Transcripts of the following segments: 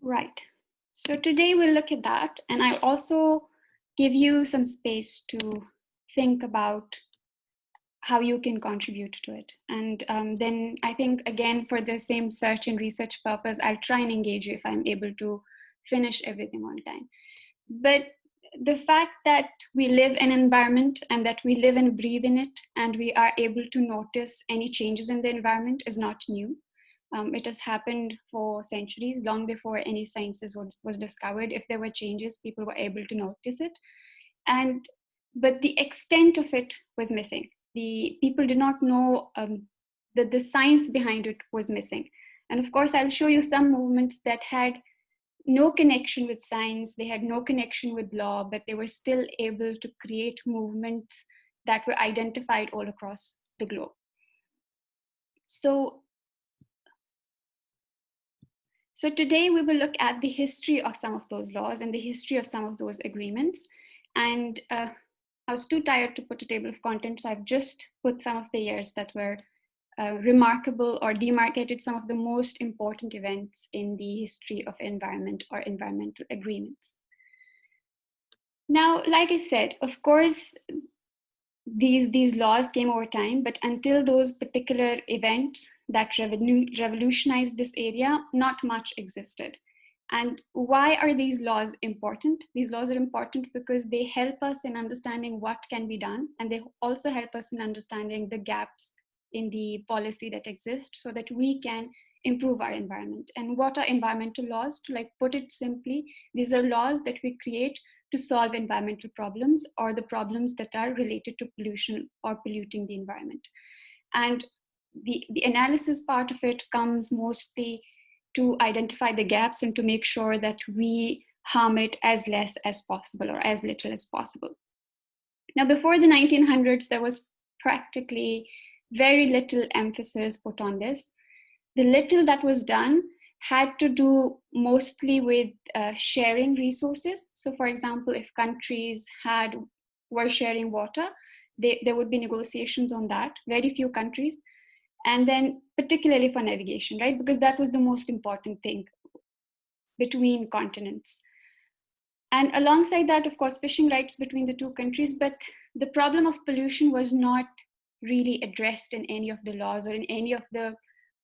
Right. So today we'll look at that, and I'll also give you some space to think about how you can contribute to it. And then I think, again, for the same search and research purpose, I'll try and engage you if I'm able to finish everything on time. But the fact that we live in an environment and that we live and breathe in it, and we are able to notice any changes in the environment is not new. It has happened for centuries, long before any sciences was discovered. If there were changes, people were able to notice it. And but the extent of it was missing. The people did not know that the science behind it was missing. And of course, I'll show you some movements that had no connection with science, they had no connection with law, but they were still able to create movements that were identified all across the globe. So today we will look at the history of some of those laws and the history of some of those agreements. And I was too tired to put a table of contents, so I've just put some of the years that were remarkable or demarcated some of the most important events in the history of environment or environmental agreements. Now, like I said, of course, these laws came over time, but until those particular events that revolutionized this area, not much existed. And why are these laws important? These laws are important because they help us in understanding what can be done, and they also help us in understanding the gaps in the policy that exists so that we can improve our environment. And what are environmental laws? To put it simply, these are laws that we create to solve environmental problems or the problems that are related to pollution or polluting the environment. And the analysis part of it comes mostly to identify the gaps and to make sure that we harm it as less as possible or as little as possible. Now, before the 1900s, there was practically very little emphasis put on this. The little that was done had to do mostly with sharing resources. So, for example, if countries were sharing water, there would be negotiations on that. Very few countries, and then particularly for navigation, right? Because that was the most important thing between continents. And alongside that, of course, fishing rights between the two countries. But the problem of pollution was not really addressed in any of the laws or in any of the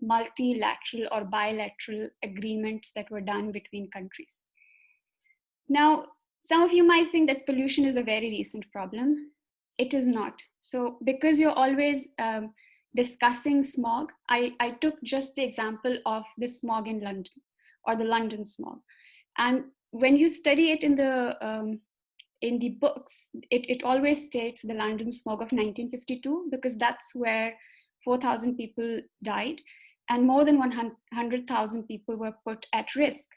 multilateral or bilateral agreements that were done between countries. Now, some of you might think that pollution is a very recent problem. It is not. So because you're always discussing smog, I took just the example of the smog in London or the London smog. And when you study it in the books, it always states the London smog of 1952, because that's where 4,000 people died and more than 100,000 people were put at risk.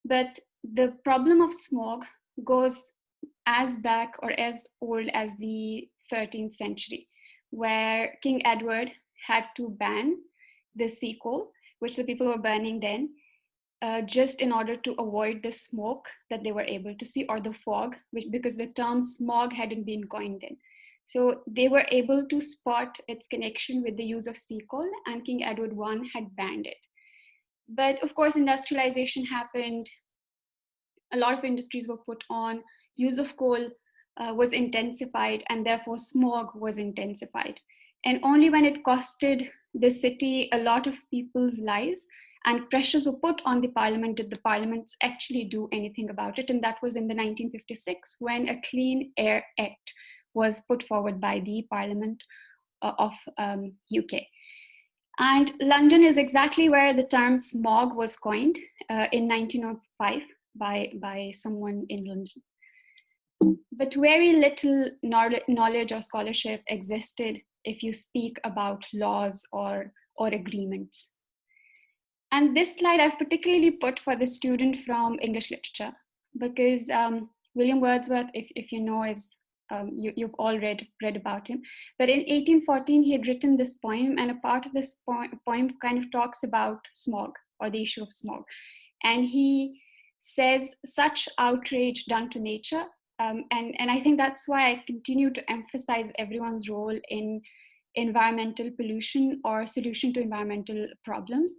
But the problem of smog goes as back or as old as the 13th century, where King Edward had to ban the sea coal, which the people were burning then, just in order to avoid the smoke that they were able to see, or the fog, because the term smog hadn't been coined then. So they were able to spot its connection with the use of sea coal, and King Edward I had banned it. But of course, industrialization happened. A lot of industries were put on. Use of coal was intensified, and therefore smog was intensified. And only when it costed the city a lot of people's lives and pressures were put on the parliament did the parliaments actually do anything about it. And that was in the 1956, when a Clean Air Act was put forward by the Parliament of UK. And London is exactly where the term smog was coined in 1905 by someone in London. But very little knowledge or scholarship existed if you speak about laws or agreements. And this slide I've particularly put for the student from English literature, because William Wordsworth, if you know, you've all read about him. But in 1814, he had written this poem, and a part of this poem kind of talks about smog, or the issue of smog. And he says, "Such outrage done to nature." And I think that's why I continue to emphasize everyone's role in environmental pollution or solution to environmental problems.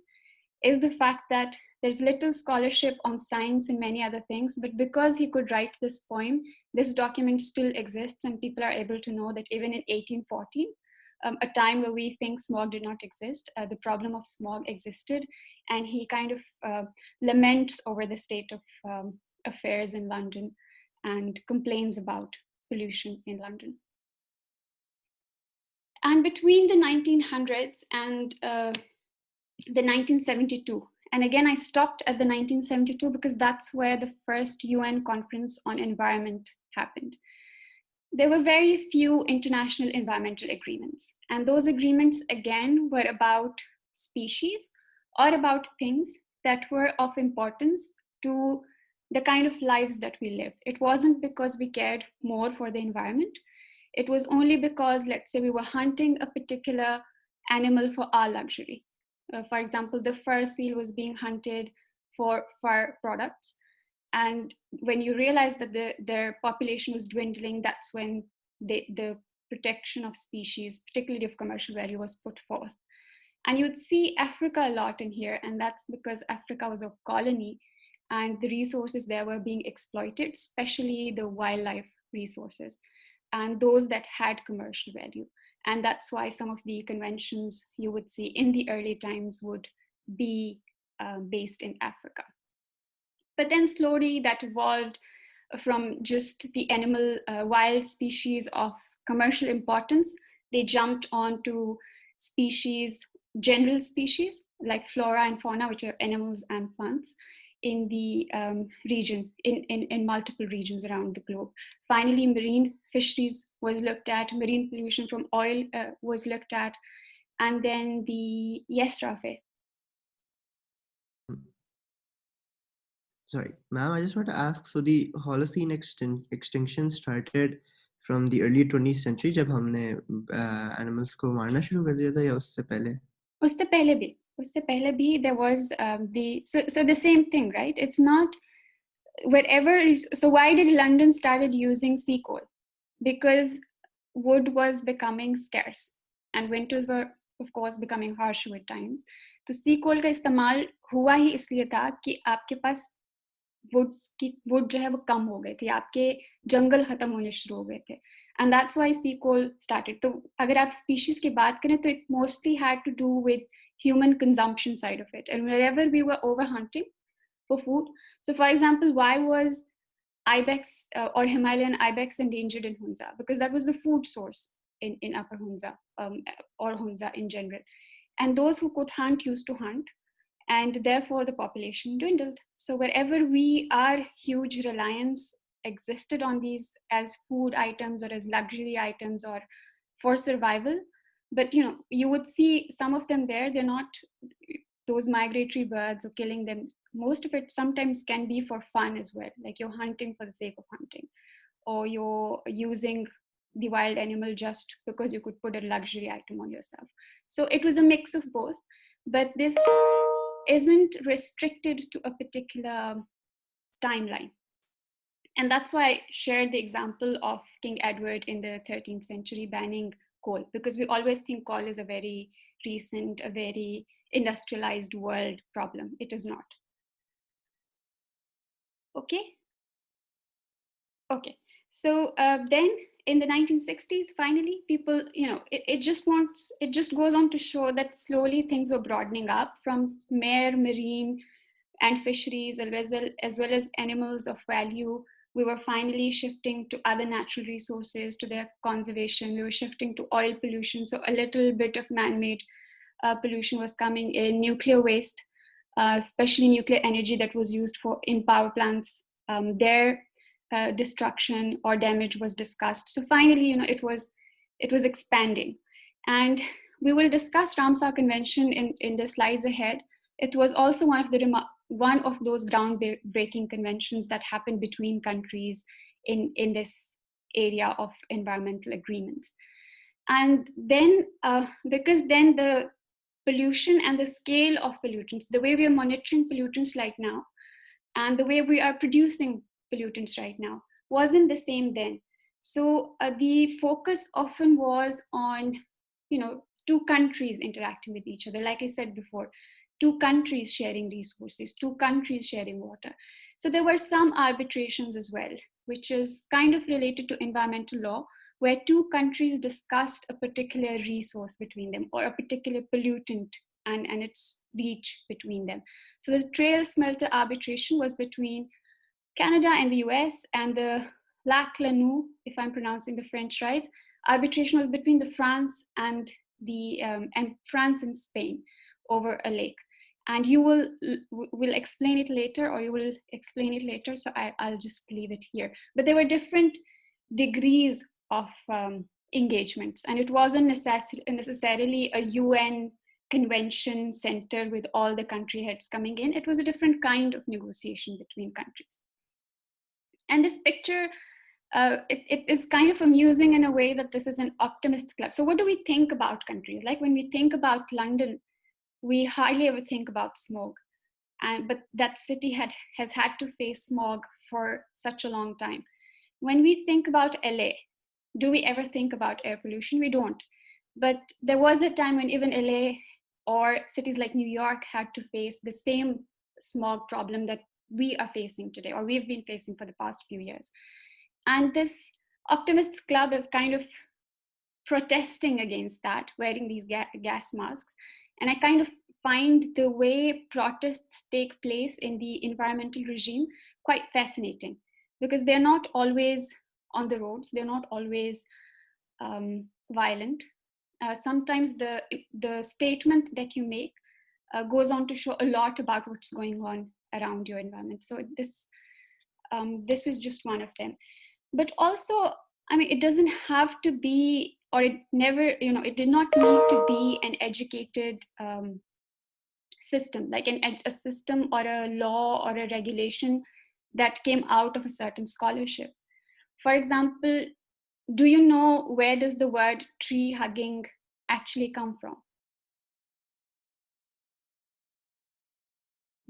is the fact that there's little scholarship on science and many other things, but because he could write this poem, this document still exists, and people are able to know that even in 1814, a time where we think smog did not exist, the problem of smog existed, and he kind of laments over the state of affairs in London and complains about pollution in London. And between the 1900s and the 1972, and again, I stopped at the 1972 because that's where the first UN conference on environment happened. There were very few international environmental agreements. And those agreements, again, were about species or about things that were of importance to the kind of lives that we lived. It wasn't because we cared more for the environment. It was only because, let's say, we were hunting a particular animal for our luxury. For example, the fur seal was being hunted for fur products. And when you realize that their population was dwindling, that's when the protection of species, particularly of commercial value, was put forth. And you would see Africa a lot in here, and that's because Africa was a colony and the resources there were being exploited, especially the wildlife resources and those that had commercial value. And that's why some of the conventions you would see in the early times would be based in Africa. But then slowly that evolved from just the animal wild species of commercial importance. They jumped onto species, general species like flora and fauna, which are animals and plants in the region, in multiple regions around the globe. Finally, marine fisheries was looked at, marine pollution from oil was looked at, and then the, yes, Rafe. Sorry, ma'am, I just want to ask, so the Holocene extinction started from the early 20th century, जब हमने animals को मारना शुरू कर दिया था, या उससे पहले? उससे पहले भी there was so the same thing, right? It's not wherever. So why did London started using sea coal? Because wood was becoming scarce and winters were of course becoming harsh with times. तो sea coal का इस्तेमाल हुआ ही इसलिए था कि आपके पास would जो है वो कम हो गए थे, आपके जंगल खत्म होने शुरू हो गए थे, and that's why sea coal started. तो अगर आप स्पीशीज की बात करें तो it mostly had to do with human consumption side of it, and wherever we were over hunting for food. So for example, why was ibex or Himalayan ibex endangered in Hunza? Because that was the food source in upper Hunza, or Hunza in general, and those who could hunt used to hunt, and therefore the population dwindled. So wherever we are, huge reliance existed on these as food items or as luxury items or for survival. But you would see some of them there, they're not those migratory birds or killing them. Most of it sometimes can be for fun as well, like you're hunting for the sake of hunting, or you're using the wild animal just because you could put a luxury item on yourself. So it was a mix of both, but this isn't restricted to a particular timeline. And that's why I shared the example of King Edward in the 13th century banning coal, because we always think coal is a very recent, a very industrialized world problem. It is not. Okay. So then in the 1960s, finally, people, it just goes on to show that slowly things were broadening up from mere marine and fisheries, as well as animals of value. We were finally shifting to other natural resources, to their conservation. We were shifting to oil pollution. So a little bit of man-made pollution was coming in, nuclear waste, especially nuclear energy that was used in power plants. Their destruction or damage was discussed. So finally, it was expanding. And we will discuss Ramsar Convention in the slides ahead. It was also one of those groundbreaking conventions that happened between countries in this area of environmental agreements. And then, because then the pollution and the scale of pollutants, the way we are monitoring pollutants right now, and the way we are producing pollutants right now wasn't the same then. So the focus often was on, two countries interacting with each other. Like I said before, two countries sharing resources, two countries sharing water. So there were some arbitrations as well, which is kind of related to environmental law, where two countries discussed a particular resource between them or a particular pollutant and its reach between them. So the trail smelter arbitration was between Canada and the US, and the Lac Lanou, if I'm pronouncing the French right, arbitration was between the France and France and Spain over a lake. And you will explain it later, or you will explain it later. So I'll just leave it here. But there were different degrees of engagements, and it wasn't necessarily a UN convention center with all the country heads coming in. It was a different kind of negotiation between countries. And this picture, it is kind of amusing in a way that this is an optimist club. So what do we think about countries? Like when we think about London, we hardly ever think about smog. But that city has had to face smog for such a long time. When we think about LA, do we ever think about air pollution? We don't. But there was a time when even LA or cities like New York had to face the same smog problem that we are facing today, or we've been facing for the past few years. And this optimists club is kind of protesting against that, wearing these gas masks. And I kind of find the way protests take place in the environmental regime quite fascinating, because they're not always on the roads, they're not always violent. Sometimes the statement that you make goes on to show a lot about what's going on around your environment. So this was just one of them. But also, I mean, it doesn't have to be, or it never, it did not need to be an educated system, like a system or a law or a regulation that came out of a certain scholarship. For example, do you know where does the word tree hugging actually come from?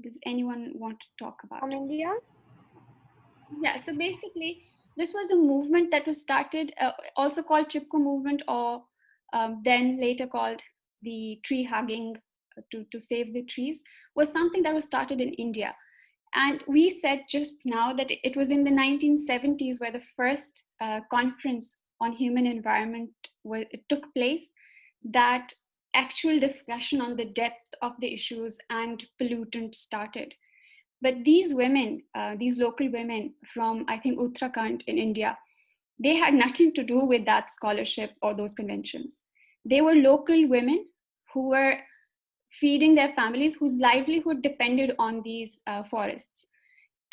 Does anyone want to talk about From it? India? Yeah, so basically, this was a movement that was started, also called Chipko movement, or then later called the tree hugging to save the trees, was something that was started in India. And we said just now that it was in the 1970s where the first conference on human environment took place, that actual discussion on the depth of the issues and pollutants started. But these women, these local women from, I think, Uttarakhand in India, they had nothing to do with that scholarship or those conventions. They were local women who were feeding their families, whose livelihood depended on these forests.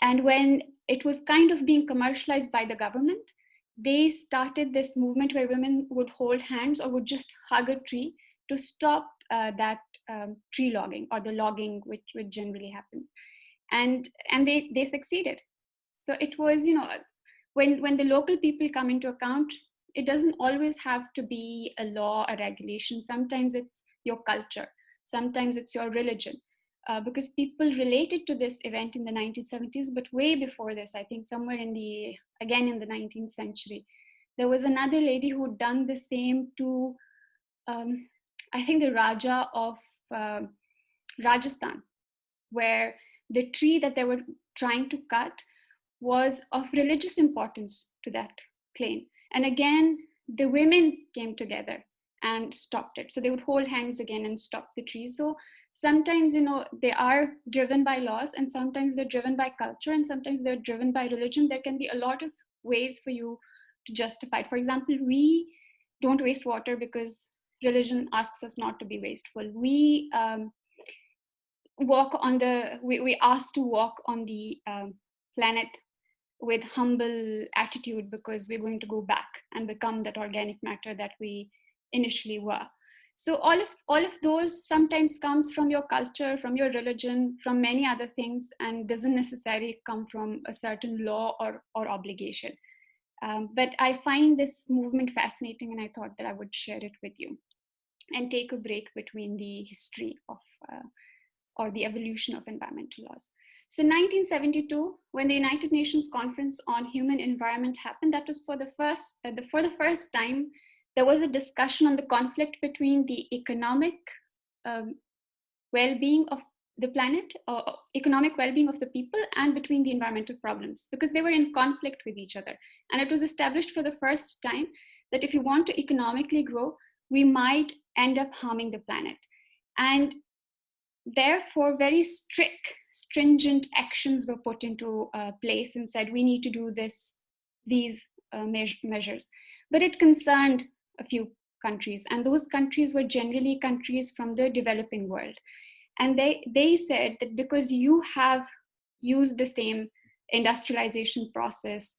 And when it was kind of being commercialized by the government, they started this movement where women would hold hands or would just hug a tree to stop that tree logging, or the logging which generally happens. And they succeeded. So it was, when the local people come into account, it doesn't always have to be a law, a regulation. Sometimes it's your culture, sometimes it's your religion, because people related to this event in the 1970s. But way before this, I think somewhere in the 19th century, there was another lady who'd done the same to I think the Raja of Rajasthan, where the tree that they were trying to cut was of religious importance to that claim. And again, the women came together and stopped it. So they would hold hands again and stop the trees. So sometimes, they are driven by laws, and sometimes they're driven by culture, and sometimes they're driven by religion. There can be a lot of ways for you to justify it. For example, we don't waste water because religion asks us not to be wasteful. We we asked to walk on the planet with humble attitude, because we're going to go back and become that organic matter that we initially were. So all of those sometimes comes from your culture, from your religion, from many other things, and doesn't necessarily come from a certain law or obligation. But I find this movement fascinating, and I thought that I would share it with you and take a break between the history of or the evolution of environmental laws. So 1972, when the United Nations Conference on Human Environment happened, that was for the first time, there was a discussion on the conflict between the economic well-being of the planet, or economic well-being of the people, and between the environmental problems, because they were in conflict with each other. And it was established for the first time that if you want to economically grow, we might end up harming the planet. And therefore, very stringent actions were put into place and said, we need to do these measures. But it concerned a few countries, and those countries were generally countries from the developing world. And they said that because you have used the same industrialization process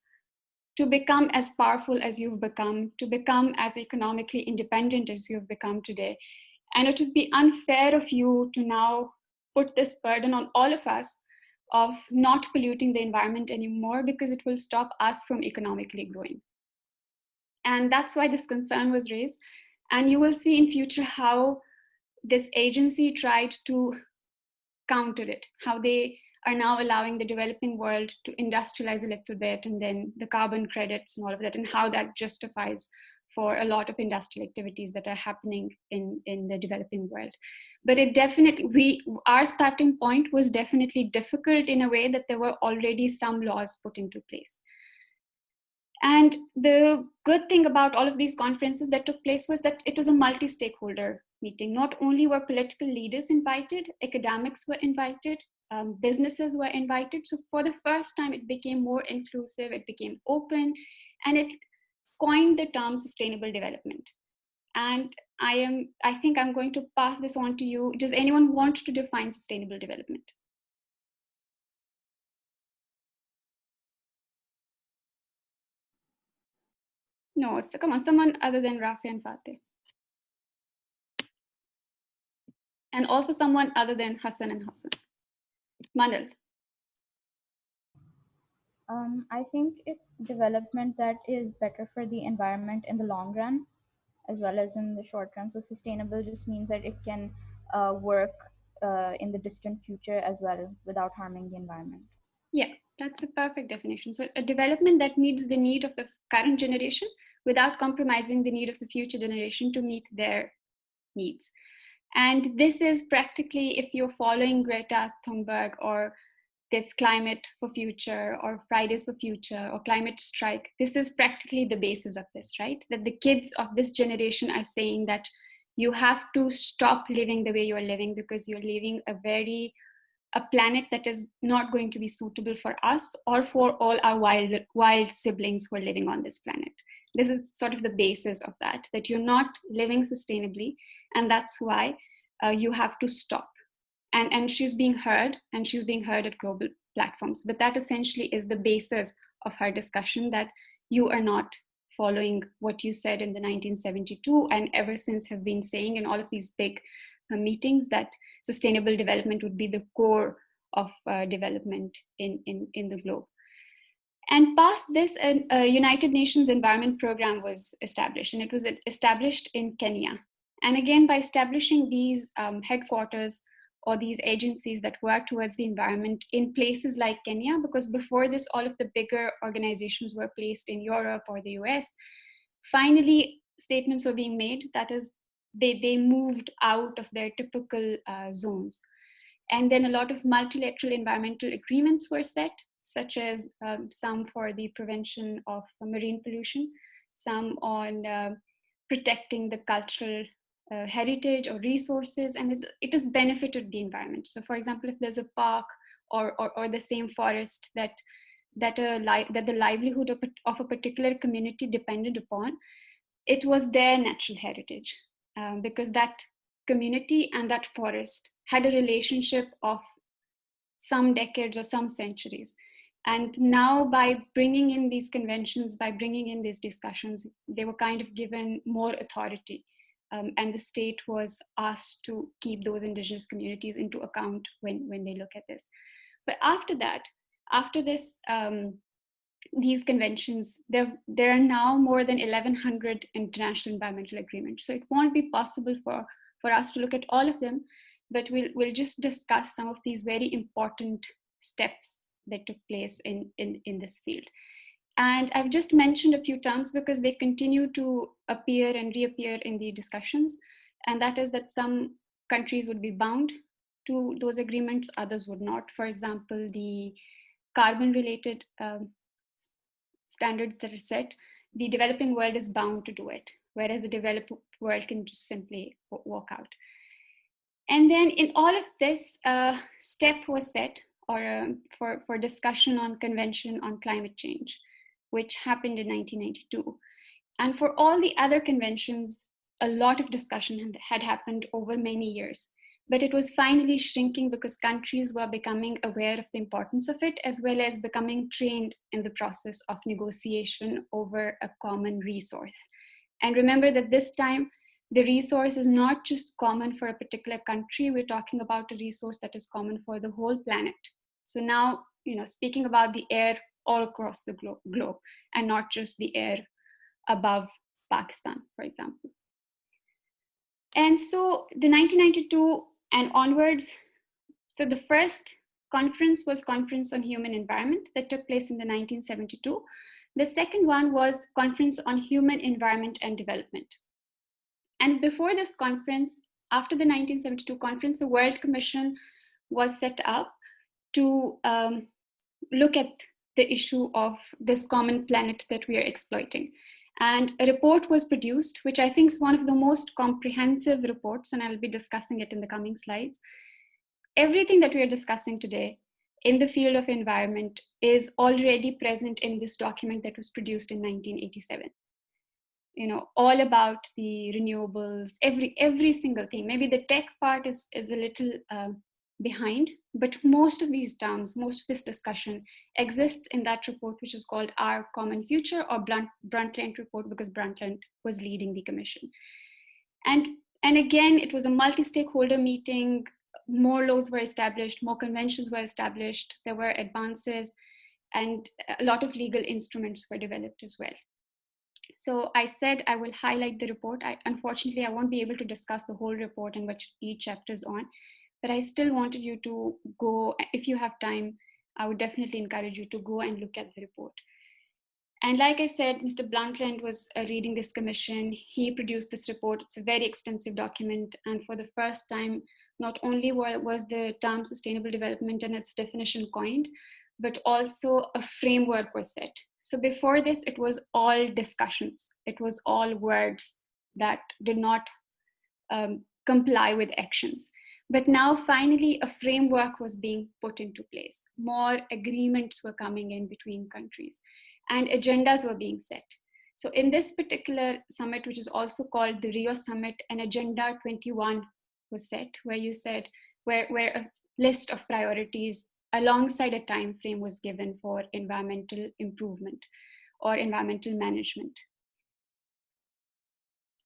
to become as powerful as you've become, to become as economically independent as you've become today, and it would be unfair of you to now put this burden on all of us of not polluting the environment anymore, because it will stop us from economically growing. And that's why this concern was raised. And you will see in future how this agency tried to counter it, how they are now allowing the developing world to industrialize a little bit, and then the carbon credits and all of that, and how that justifies for a lot of industrial activities that are happening in the developing world. But it definitely, our starting point was definitely difficult in a way that there were already some laws put into place. And the good thing about all of these conferences that took place was that it was a multi-stakeholder meeting. Not only were political leaders invited, academics were invited, businesses were invited. So for the first time, it became more inclusive, it became open, and it coined the term sustainable development. And I think I'm going to pass this on to you. Does anyone want to define sustainable development? No, so come on, someone other than Rafi and Fateh. And also someone other than Hassan and Hassan. Manal. I think it's development that is better for the environment in the long run as well as in the short run. So sustainable just means that it can work in the distant future as well without harming the environment. Yeah, that's a perfect definition. So a development that meets the need of the current generation without compromising the need of the future generation to meet their needs. And this is practically, if you're following Greta Thunberg or this Climate for Future or Fridays for Future or Climate Strike, this is practically the basis of this, right? That the kids of this generation are saying that you have to stop living the way you're living, because you're living a planet that is not going to be suitable for us or for all our wild siblings who are living on this planet. This is sort of the basis of that you're not living sustainably, and that's why you have to stop. And she's being heard, and she's being heard at global platforms. But that essentially is the basis of her discussion, that you are not following what you said in the 1972 and ever since have been saying in all of these big meetings, that sustainable development would be the core of development in the globe. And past this, a United Nations Environment Program was established, and it was established in Kenya. And again, by establishing these headquarters or these agencies that work towards the environment in places like Kenya, because before this, all of the bigger organizations were placed in Europe or the US, finally, statements were being made, that is, they moved out of their typical zones. And then a lot of multilateral environmental agreements were set, such as some for the prevention of marine pollution, some on protecting the cultural heritage or resources, and it has benefited the environment. So for example, if there's a park or the same forest that the livelihood of a particular community depended upon, it was their natural heritage, because that community and that forest had a relationship of some decades or some centuries. And now, by bringing in these conventions, by bringing in these discussions, they were kind of given more authority. And the state was asked to keep those indigenous communities into account when they look at this. But after that, after this, these conventions, there are now more than 1,100 international environmental agreements. So it won't be possible for us to look at all of them, but we'll just discuss some of these very important steps that took place in this field. And I've just mentioned a few terms because they continue to appear and reappear in the discussions. And that is that some countries would be bound to those agreements, others would not. For example, the carbon-related standards that are set, the developing world is bound to do it, whereas the developed world can just simply walk out. And then in all of this, a step was set for discussion on Convention on Climate Change, which happened in 1992. And for all the other conventions, a lot of discussion had happened over many years. But it was finally shrinking because countries were becoming aware of the importance of it, as well as becoming trained in the process of negotiation over a common resource. And remember that this time, the resource is not just common for a particular country. We're talking about a resource that is common for the whole planet. So now, speaking about the air all across the globe and not just the air above Pakistan, for example. And so the 1992 and onwards, so the first conference was Conference on Human Environment that took place in the 1972. The second one was Conference on Human Environment and Development. And before this conference, after the 1972 conference, the World Commission was set up to look at the issue of this common planet that we are exploiting. And a report was produced, which I think is one of the most comprehensive reports, and I'll be discussing it in the coming slides. Everything that we are discussing today in the field of environment is already present in this document that was produced in 1987. All about the renewables, every single thing. Maybe the tech part is a little behind, but most of these terms, most of this discussion exists in that report, which is called Our Common Future, or Brundtland report, because Brundtland was leading the commission. And again, it was a multi-stakeholder meeting. More laws were established, more conventions were established, there were advances, and a lot of legal instruments were developed as well. So I said I will highlight the report. Unfortunately, I won't be able to discuss the whole report and which each chapter is on, but I still wanted you to go, if you have time, I would definitely encourage you to go and look at the report. And like I said, Mr. Brundtland was reading this commission. He produced this report. It's a very extensive document. And for the first time, not only was the term sustainable development and its definition coined, but also a framework was set. So before this, it was all discussions. It was all words that did not comply with actions. But now finally, a framework was being put into place. More agreements were coming in between countries and agendas were being set. So in this particular summit, which is also called the Rio Summit, an Agenda 21 was set, where you said, where a list of priorities alongside a time frame was given for environmental improvement or environmental management.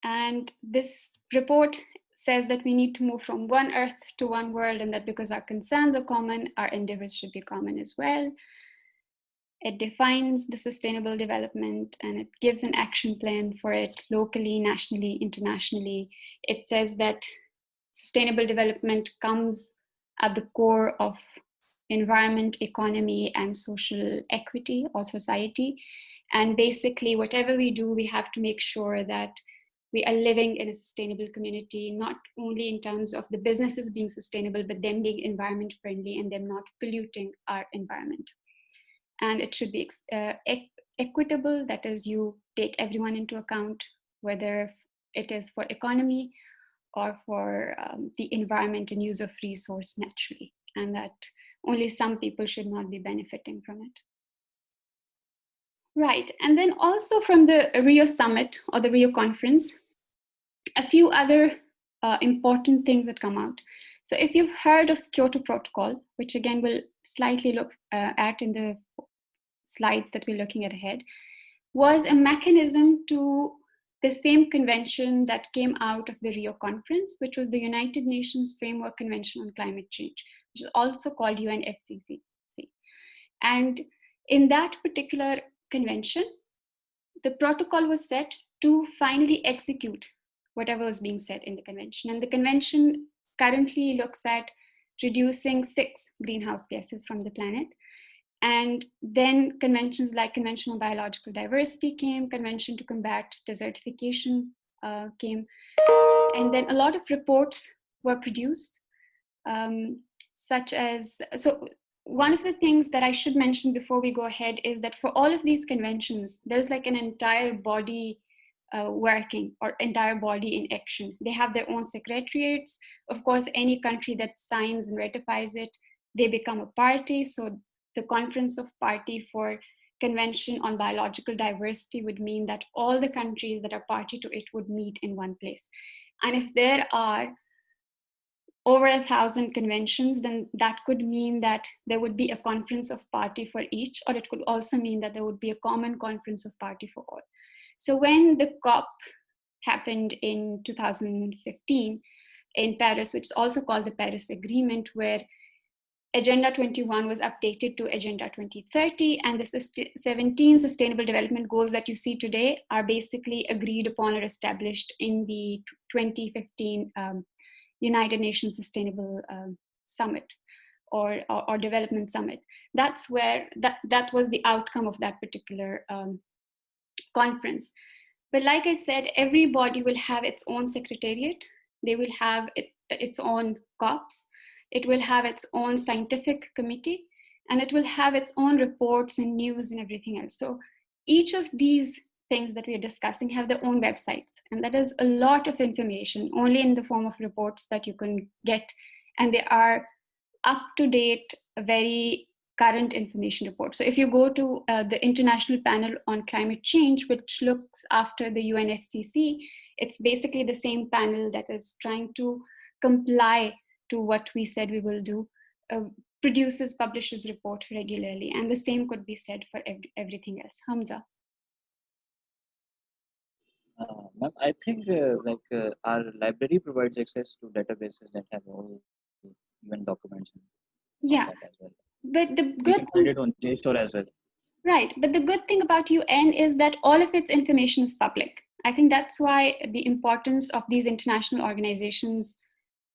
And this report says that we need to move from one earth to one world, and that because our concerns are common, our endeavors should be common as well. It defines the sustainable development and it gives an action plan for it locally, nationally, internationally. It says that sustainable development comes at the core of environment, economy, and social equity or society. And basically, whatever we do, we have to make sure that we are living in a sustainable community, not only in terms of the businesses being sustainable, but them being environment friendly and them not polluting our environment. And it should be equitable, that is, you take everyone into account, whether it is for economy or for the environment and use of resource naturally, and that only some people should not be benefiting from it. Right, and then also from the Rio Summit or the Rio Conference, a few other important things that come out. So if you've heard of Kyoto Protocol, which again we'll slightly look at in the slides that we're looking at ahead, was a mechanism to the same convention that came out of the Rio Conference, which was the United Nations Framework Convention on Climate Change, which is also called UNFCCC. And in that particular convention, the protocol was set to finally execute whatever was being said in the convention. And the convention currently looks at reducing 6 greenhouse gases from the planet. And then conventions like Convention on Biological Diversity came, Convention to Combat Desertification came. And then a lot of reports were produced such as, so one of the things that I should mention before we go ahead is that for all of these conventions, there's like an entire body working, or entire body in action. They have their own secretariats. Of course, any country that signs and ratifies it, they become a party. So the Conference of Party for Convention on Biological Diversity would mean that all the countries that are party to it would meet in one place. And if there are over 1,000 conventions, then that could mean that there would be a conference of party for each, or it could also mean that there would be a common conference of party for all. So when the COP happened in 2015 in Paris, which is also called the Paris Agreement, where Agenda 21 was updated to Agenda 2030, and the 17 Sustainable Development Goals that you see today are basically agreed upon or established in the 2015 United Nations Sustainable Summit or Development Summit. That's where that was the outcome of that particular conference. But like I said, every body will have its own secretariat. They will have its own COPs. It will have its own scientific committee, and it will have its own reports and news and everything else. So each of these things that we are discussing have their own websites, and that is a lot of information only in the form of reports that you can get, and they are up to date, very current information report. So if you go to the International Panel on Climate Change, which looks after the UNFCCC, it's basically the same panel that is trying to comply to what we said we will do, produces, publishes report regularly, and the same could be said for everything else. Hamza. Ma'am, I think our library provides access to databases that have all UN documents Yeah, that as well. But the We good can find it on JSTOR as well. Right, but the good thing about UN is that all of its information is public. I think that's why the importance of these international organizations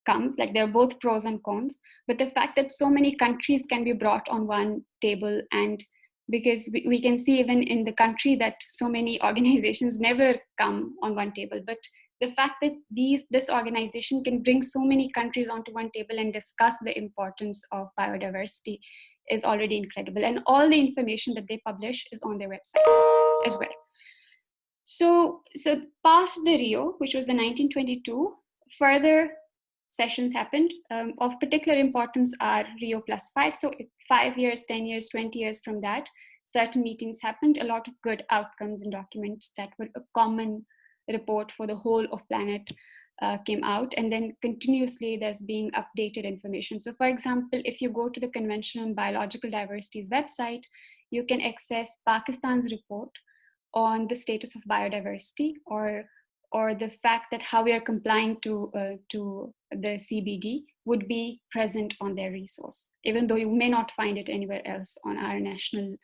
comes. Like, there are both pros and cons, but the fact that so many countries can be brought on one table, and because we can see even in the country that so many organizations never come on one table, but the fact that this organization can bring so many countries onto one table and discuss the importance of biodiversity is already incredible. And all the information that they publish is on their websites as well. So past the Rio, which was the 1922, further sessions happened. Of particular importance are Rio +5. So 5 years, 10 years, 20 years from that, certain meetings happened, a lot of good outcomes and documents that were a common report for the whole of planet came out, and then continuously there's being updated information. So for example, if you go to the Convention on Biological Diversity's website, you can access Pakistan's report on the status of biodiversity, or the fact that how we are complying to the CBD would be present on their resource, even though you may not find it anywhere else on our national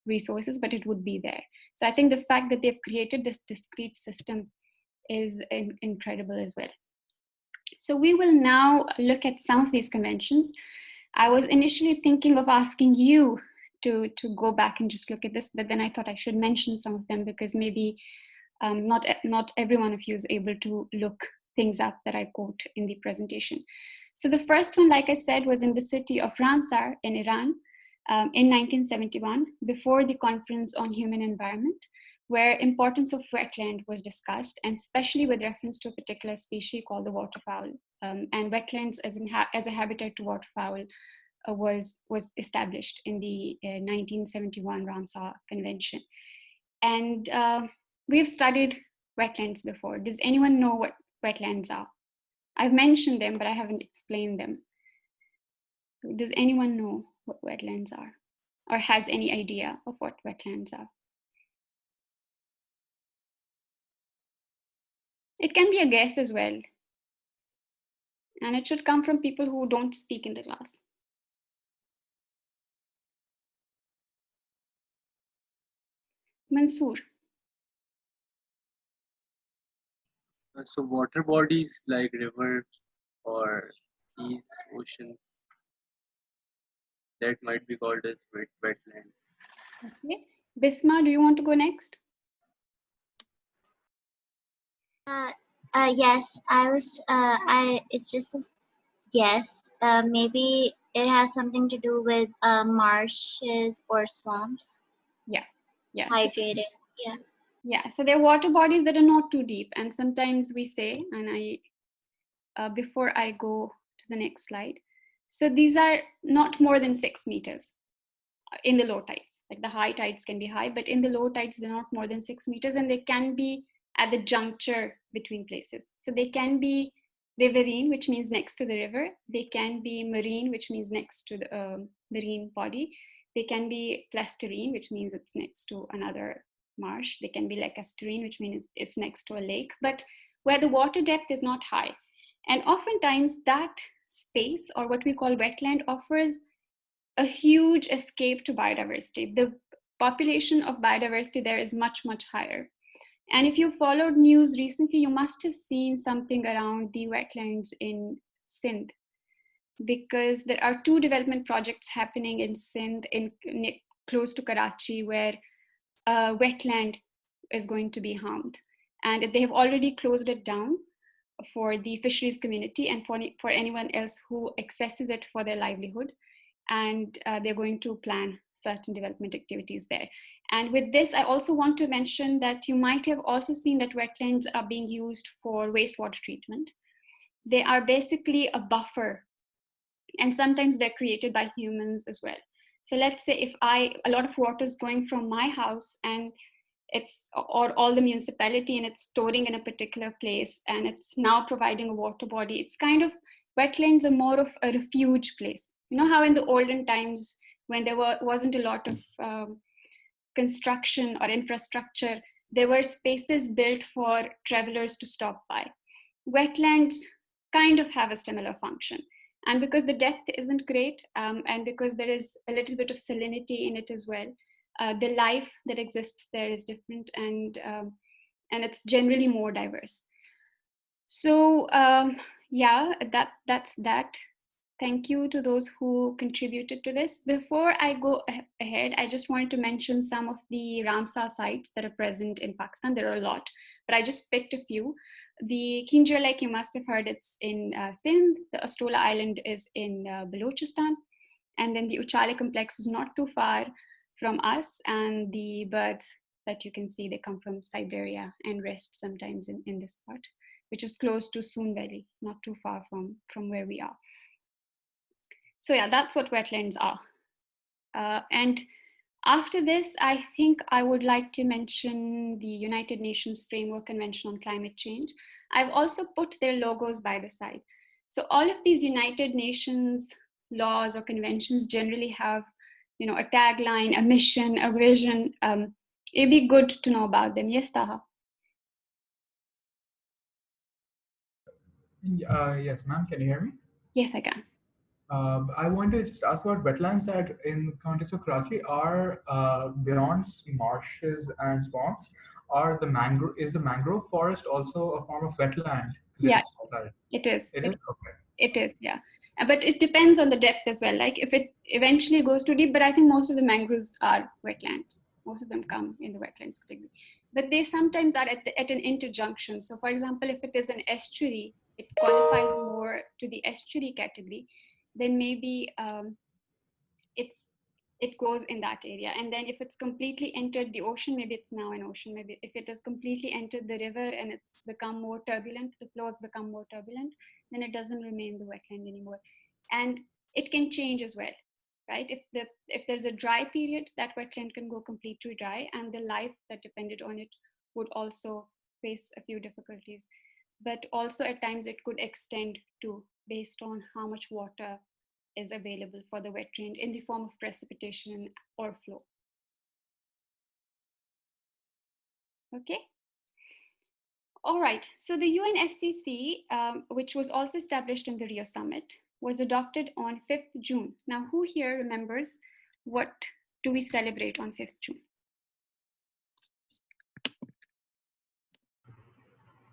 resources, but it would be there. So I think the fact that they've created this discrete system is incredible as well. So we will now look at some of these conventions. I was initially thinking of asking you to go back and just look at this, but then I thought I should mention some of them, because maybe not every one of you is able to look things up that I quote in the presentation. So the first one, like I said, was in the city of Ramsar in Iran in 1971, before the Conference on Human Environment, where importance of wetland was discussed, and especially with reference to a particular species called the waterfowl. And wetlands as a habitat to waterfowl was established in the 1971 Ramsar Convention. And we've studied wetlands before. Does anyone know what wetlands are? I've mentioned them, but I haven't explained them. Does anyone know what wetlands are, or has any idea of what wetlands are? It can be a guess as well. And it should come from people who don't speak in the class. Mansoor. So water bodies like river or seas, oceans, that might be called as wetland. Okay. Bisma, do you want to go next? Yes, I was. It's just Yes, maybe it has something to do with marshes or swamps, Yeah, yeah. hydrated. Yeah. Yeah, so there are water bodies that are not too deep. And sometimes we say, and before I go to the next slide, so these are not more than 6 meters in the low tides. Like the high tides can be high, but in the low tides, they're not more than 6 meters, and they can be at the juncture between places. So they can be riverine, which means next to the river. They can be marine, which means next to the marine body. They can be plasterine, which means it's next to another marsh. They can be lacustrine, which means it's next to a lake, but where the water depth is not high. And oftentimes that space, or what we call wetland, offers a huge escape to biodiversity. The population of biodiversity there is much, much higher. And if you followed news recently, you must have seen something around the wetlands in Sindh, because there are 2 development projects happening in Sindh, close to Karachi, where a wetland is going to be harmed. And they have already closed it down for the fisheries community and for anyone else who accesses it for their livelihood. And they're going to plan certain development activities there. And with this, I also want to mention that you might have also seen that wetlands are being used for wastewater treatment. They are basically a buffer, and sometimes they're created by humans as well. So let's say if a lot of water is going from my house and or all the municipality, and it's storing in a particular place, and it's now providing a water body. It's kind of, wetlands are more of a refuge place. You know how in the olden times, when there wasn't a lot of construction or infrastructure, there were spaces built for travelers to stop by. Wetlands kind of have a similar function. And because the depth isn't great, and because there is a little bit of salinity in it as well, the life that exists there is different, and it's generally more diverse. So yeah, that's that. Thank you to those who contributed to this. Before I go ahead, I just wanted to mention some of the Ramsar sites that are present in Pakistan. There are a lot, but I just picked a few. The Khinjir Lake, you must have heard, it's in Sindh. The Astola Island is in Balochistan. And then the Uchale complex is not too far from us. And the birds that you can see, they come from Siberia and rest sometimes in this part, which is close to Soon Valley, not too far from where we are. So yeah, that's what wetlands are. And after this, I think I would like to mention the United Nations Framework Convention on Climate Change. I've also put their logos by the side. So all of these United Nations laws or conventions generally have, a tagline, a mission, a vision. It'd be good to know about them. Yes, Taha? Yes, ma'am, can you hear me? Yes, I can. I want to just ask about wetlands that in the context of Karachi are beyond marshes and swamps. Is the mangrove forest also a form of wetland? Yeah, it is. It is? Okay. It is, yeah. But it depends on the depth as well. Like if it eventually goes too deep, but I think most of the mangroves are wetlands. Most of them come in the wetlands category. But they sometimes are at an interjunction. So for example, if it is an estuary, it qualifies more to the estuary category, then maybe it goes in that area. And then if it's completely entered the ocean, maybe it's now an ocean. Maybe if it has completely entered the river and it's become more turbulent, the flows become more turbulent, then it doesn't remain the wetland anymore. And it can change as well, right? If there's a dry period, that wetland can go completely dry, and the life that depended on it would also face a few difficulties. But also at times it could extend to, based on how much water is available for the wetland in the form of precipitation or flow. Okay. All right. So the UNFCCC, which was also established in the Rio Summit, was adopted on 5th June. Now, who here remembers what do we celebrate on 5th June?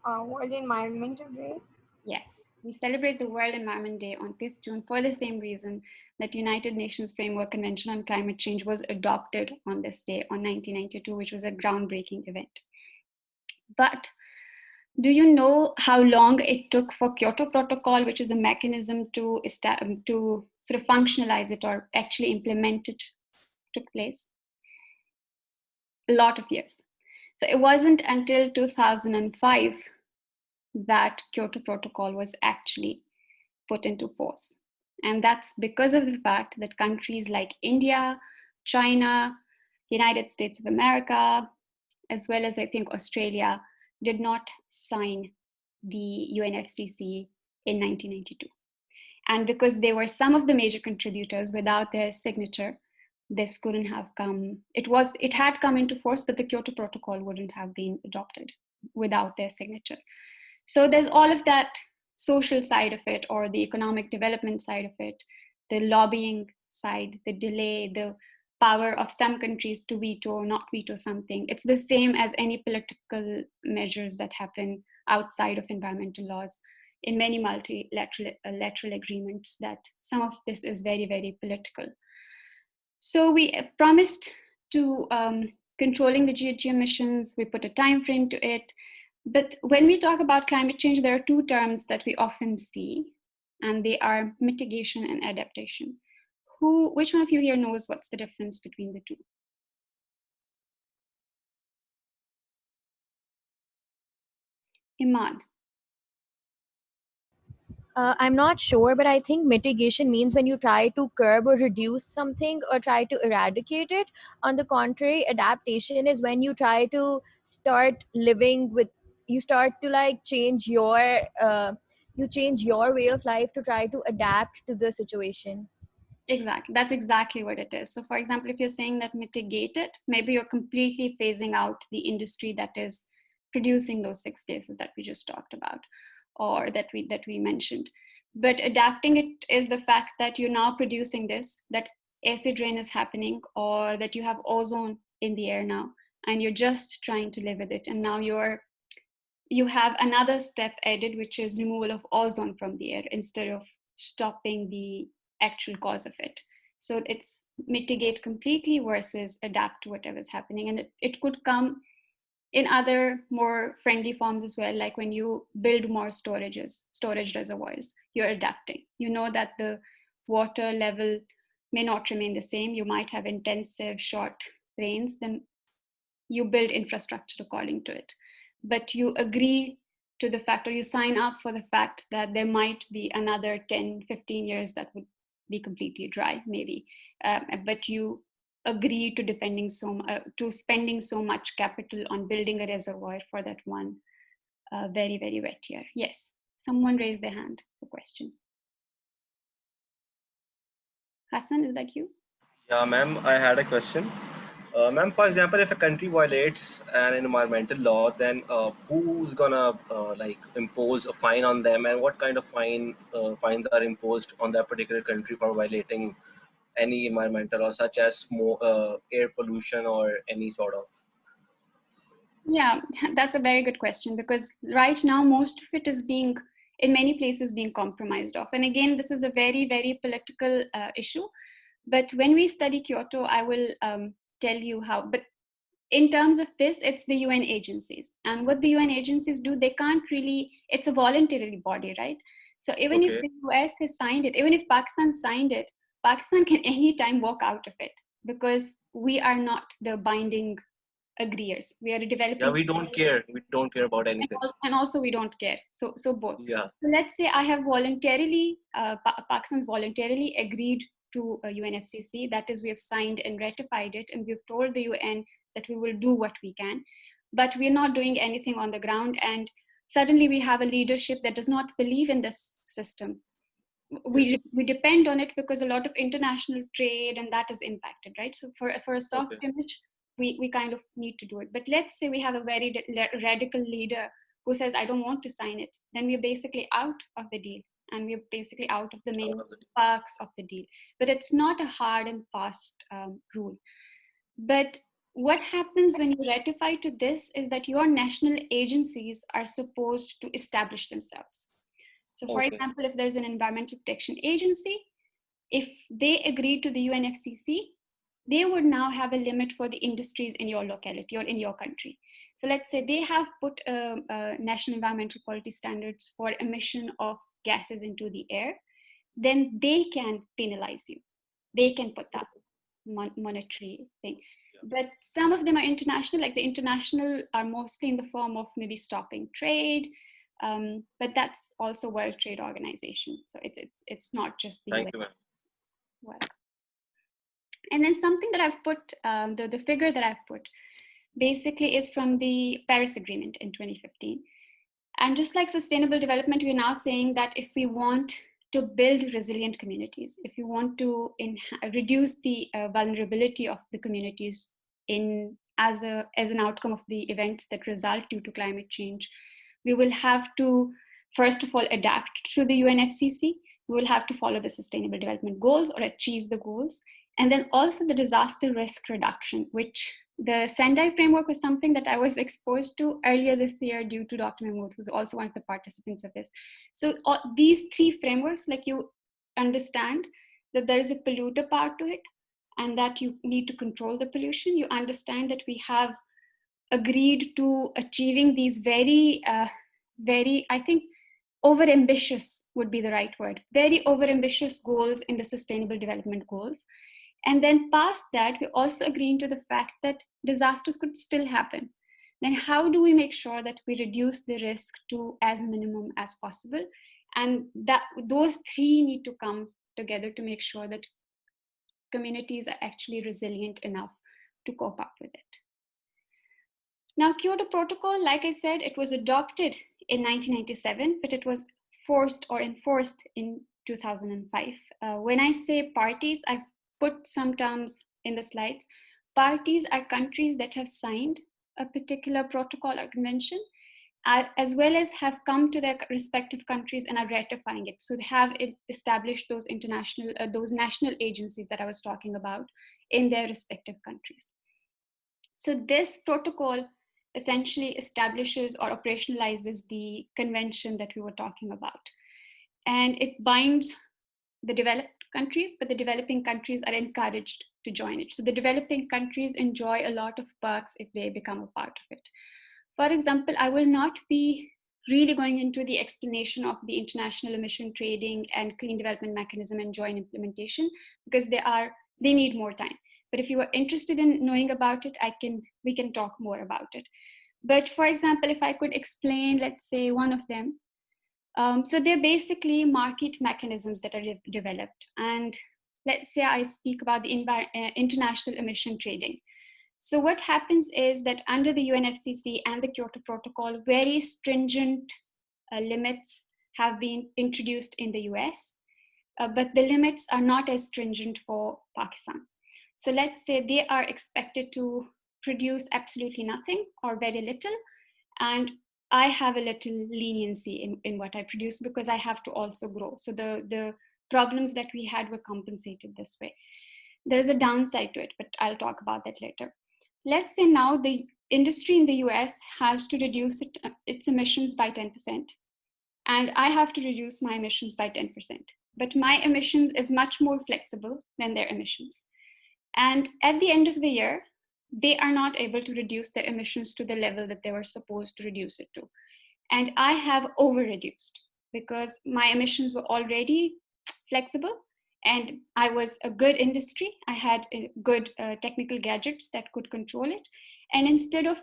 World Environment Day. Yes, we celebrate the World Environment Day on 5th June for the same reason that United Nations Framework Convention on Climate Change was adopted on this day on 1992, which was a groundbreaking event. But Do you know how long it took for Kyoto Protocol, which is a mechanism to sort of functionalize it or actually implement it, took place? A lot of years. So it wasn't until 2005 that Kyoto Protocol was actually put into force. And that's because of the fact that countries like India, China, United States of America, as well as I think Australia, did not sign the UNFCCC in 1992. And because they were some of the major contributors, without their signature, this couldn't have come. It had come into force, but the Kyoto Protocol wouldn't have been adopted without their signature. So there's all of that social side of it, or the economic development side of it, the lobbying side, the delay, the power of some countries to veto or not veto something. It's the same as any political measures that happen outside of environmental laws in many multilateral agreements, that some of this is very, very political. So we promised to controlling the GHG emissions. We put a time frame to it. But when we talk about climate change, there are two terms that we often see, and they are mitigation and adaptation. Which one of you here knows what's the difference between the two? Iman. I'm not sure, but I think mitigation means when you try to curb or reduce something or try to eradicate it. On the contrary, adaptation is when you try to start living with, you start to like change you change your way of life to try to adapt to the situation. Exactly. That's exactly what it is. So for example, if you're saying that mitigate it, maybe you're completely phasing out the industry that is producing those 6 gases that we just talked about, or that we mentioned. But adapting it is the fact that you're now producing this, that acid rain is happening, or that you have ozone in the air now, and you're just trying to live with it. And now you have another step added, which is removal of ozone from the air instead of stopping the actual cause of it. So it's mitigate completely versus adapt to whatever's happening. And it could come in other more friendly forms as well, like when you build more storage reservoirs, you're adapting. You know that the water level may not remain the same. You might have intensive short rains, then you build infrastructure according to it. But you agree to the fact, or you sign up for the fact that there might be another 10, 15 years that would be completely dry, maybe. But you agree to spending so much capital on building a reservoir for that one very, very wet year. Yes, someone raised their hand for question. Hassan, is that you? Yeah, ma'am, I had a question. Ma'am, for example, if a country violates an environmental law, then who's gonna like impose a fine on them, and what kind of fines are imposed on that particular country for violating any environmental law, such as smoke, air pollution, or any sort of? Yeah, that's a very good question, because right now most of it is being, in many places, being compromised off. And again, this is a very, very political issue. But when we study Kyoto, I will tell you how. But in terms of this, it's the UN agencies. And what the UN agencies do, they can't really, it's a voluntary body, right? So even if Okay. the US has signed it, even if Pakistan signed it, Pakistan can anytime walk out of it, because we are not the binding agreeers. We are a developing. Yeah, we don't care. We don't care about anything. And also we don't care. So both. Yeah. So let's say I have voluntarily, Pakistan's voluntarily agreed to UNFCCC. That is, we have signed and ratified it, and we've told the UN that we will do what we can, but we're not doing anything on the ground. And suddenly we have a leadership that does not believe in this system. We depend on it because a lot of international trade and that is impacted, right? So for a soft image, we kind of need to do it. But let's say we have a very radical leader who says, I don't want to sign it, then we're basically out of the deal, and we're basically out of the main perks of the deal. But it's not a hard and fast rule. But what happens when you ratify to this is that your national agencies are supposed to establish themselves. So for example, if there's an environmental protection agency, if they agree to the UNFCCC, they would now have a limit for the industries in your locality or in your country. So let's say they have put national environmental quality standards for emission of gases into the air, then they can penalize you. They can put that monetary thing. But some of them are international, like the international are mostly in the form of maybe stopping trade, but that's also World Trade Organization. So it's not just the Thank UN. you, ma'am. Well, and then something that I've put, the figure that I've put basically is from the Paris Agreement in 2015. And just like sustainable development, we're now saying that if we want to build resilient communities, if you want to reduce the vulnerability of the communities as an outcome of the events that result due to climate change, we will have to, first of all, adapt to the UNFCCC. We will have to follow the Sustainable Development Goals or achieve the goals. And then also the disaster risk reduction, which the Sendai framework was something that I was exposed to earlier this year due to Dr. Mahmood, who's also one of the participants of this. So these three frameworks, like you understand that there is a polluter part to it and that you need to control the pollution. You understand that we have agreed to achieving these very, I think, overambitious would be the right word, very overambitious goals in the Sustainable Development Goals. And then past that, we also agreeing to the fact that disasters could still happen. Then how do we make sure that we reduce the risk to as minimum as possible? And that those three need to come together to make sure that communities are actually resilient enough to cope up with it. Now, Kyoto Protocol, like I said, it was adopted in 1997, but it was forced or enforced in 2005. When I say parties, I've put some terms in the slides. Parties are countries that have signed a particular protocol or convention, as well as have come to their respective countries and are ratifying it. So they have established those international, those national agencies that I was talking about in their respective countries. So this protocol essentially establishes or operationalizes the convention that we were talking about. And it binds the developed countries, but the developing countries are encouraged to join it. So the developing countries enjoy a lot of perks if they become a part of it. For example, I will not be really going into the explanation of the international emission trading and clean development mechanism and joint implementation because they need more time. But if you are interested in knowing about it, we can talk more about it. But for example, if I could explain, let's say one of them. So they're basically market mechanisms that are developed. And let's say I speak about the international emission trading. So what happens is that under the UNFCCC and the Kyoto Protocol, very stringent limits have been introduced in the US, but the limits are not as stringent for Pakistan. So let's say they are expected to produce absolutely nothing or very little, and I have a little leniency in what I produce because I have to also grow. So the problems that we had were compensated this way. There's a downside to it, but I'll talk about that later. Let's say now the industry in the US has to reduce its emissions by 10%, and I have to reduce my emissions by 10%. But my emissions is much more flexible than their emissions. And at the end of the year, they are not able to reduce their emissions to the level that they were supposed to reduce it to. And I have over-reduced because my emissions were already flexible and I was a good industry. I had good technical gadgets that could control it. And instead of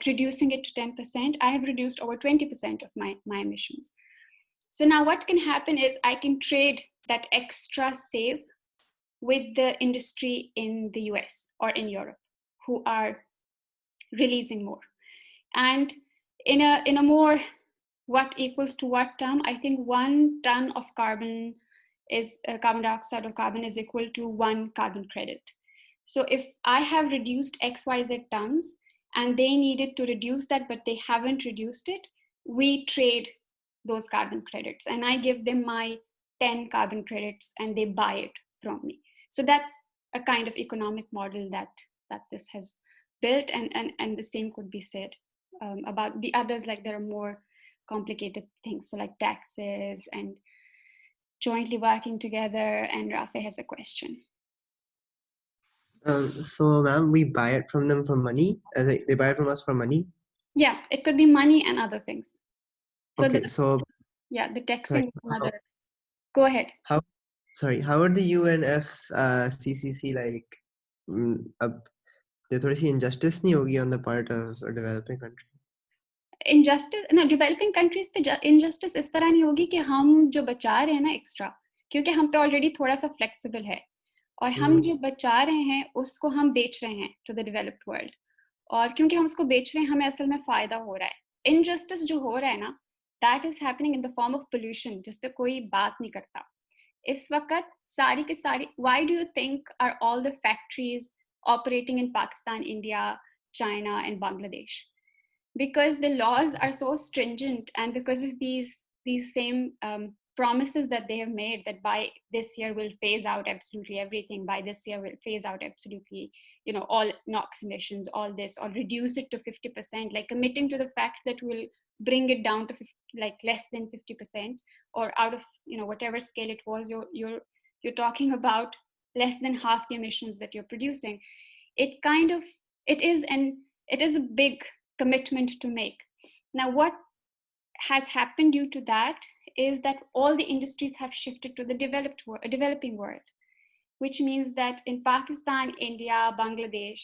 reducing it to 10%, I have reduced over 20% of my emissions. So now what can happen is I can trade that extra save with the industry in the US or in Europe who are releasing more. And in a more what equals to what term, I think 1 ton of carbon dioxide or carbon is equal to 1 carbon credit. So if I have reduced XYZ tons and they needed to reduce that, but they haven't reduced it, we trade those carbon credits and I give them my 10 carbon credits and they buy it from me. So that's a kind of economic model that this has built, and the same could be said about the others. Like there are more complicated things, so like taxes and jointly working together. And Rafe has a question. So, ma'am, we buy it from them for money. They buy it from us for money. Yeah, it could be money and other things. So Okay, the, so yeah, the sorry, taxing is another. Go ahead. how are the UNFCCC like? अब तो थोड़ी सी injustice नहीं होगी on the part of a developing country? Injustice ना developing countries पे injustice इस तरह नहीं होगी कि हम जो बचा रहे हैं ना एक्स्ट्रा, क्योंकि हम पे ऑलरेडी थोड़ा सा फ्लेक्सिबल है, और हम जो बचा रहे हैं उसको हम बेच रहे हैं टू द डेवलप्ड वर्ल्ड, और क्योंकि हम उसको बेच रहे हैं हमें असल में फायदा हो रहा है। इनजस्टिस जो हो रहा है ना, that is happening in the form of pollution, जिस पे कोई बात नहीं करता इस वक्त। सारी की सारी, why do you think are all the factories operating in Pakistan, India, China and Bangladesh? Because the laws are so stringent, and because of these same promises that they have made, that by this year we'll phase out absolutely everything, by this year we'll phase out absolutely, all NOx emissions, all this, or reduce it to 50%, like committing to the fact that we'll bring it down to 50, like less than 50%, or out of whatever scale it was, you're talking about less than half the emissions that you're producing. It is a big commitment to make. Now, what has happened due to that is that all the industries have shifted to the developing world, which means that in Pakistan, India, Bangladesh,